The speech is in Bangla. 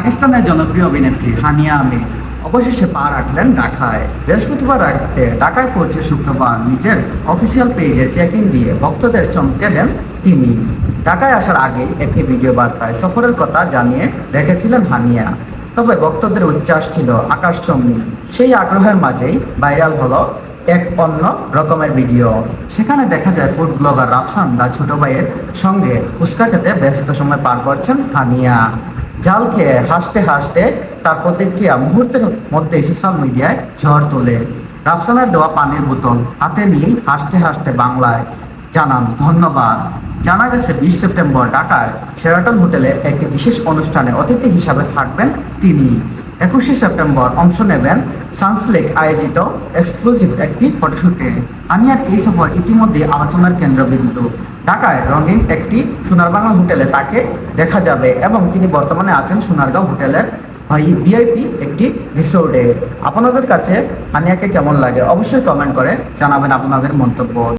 পাকিস্তানের জনপ্রিয় অভিনেত্রী হানিয়া আমির অবশেষে পা রাখলেন ঢাকায়। বৃহস্পতিবার রাতে ঢাকায় পৌঁছে শুক্রবার নিজের অফিসিয়াল পেজে চেকিং দিয়ে ভক্তদের চমকে দেন তিনি। ঢাকায় আসার আগেই একটি ভিডিও বার্তায় সফরের কথা জানিয়ে রেখেছিলেন হানিয়া। তবে ভক্তদের উচ্ছ্বাস ছিল আকাশচুম্বী। সেই আগ্রহের মাঝেই ভাইরাল হলো এক অন্য রকমের ভিডিও। সেখানে দেখা যায় ফুড ব্লগার রাফসান দা ছোট ভাইয়ের সঙ্গে ফুচকা খেতে ব্যস্ত সময় পার করছেন হানিয়া। জাল খেয়ে হাসতে হাসতে তার প্রতিক্রিয়া মুহূর্তের মধ্যে সোশ্যাল মিডিয়ায় ঝড় তোলে। রাফসানের দেওয়া পানির বোতল হাতে নিয়েই হাসতে হাসতে বাংলায় জানান ধন্যবাদ। জানা গেছে 20 সেপ্টেম্বর ঢাকায় শেরাটন হোটেলে একটি বিশেষ অনুষ্ঠানে অতিথি হিসাবে থাকবেন তিনি। 21 সেপ্টেম্বর অংশ নেবেন সানসলেক আয়োজিত এক্সক্লুসিভ একটি ফটোশুটে। হানিয়ার এই সফর ইতিমধ্যে আলোচনার কেন্দ্রবিন্দু। ঢাকায় রঙিন একটি সোনারবাংলা হোটেলে তাকে দেখা যাবে এবং তিনি বর্তমানে আছেন সোনারগাঁও হোটেলের ভিআইপি একটি রিসোর্টে। আপনাদের কাছে হানিয়াকে কেমন লাগে অবশ্যই কমেন্ট করে জানাবেন আপনাদের মন্তব্য।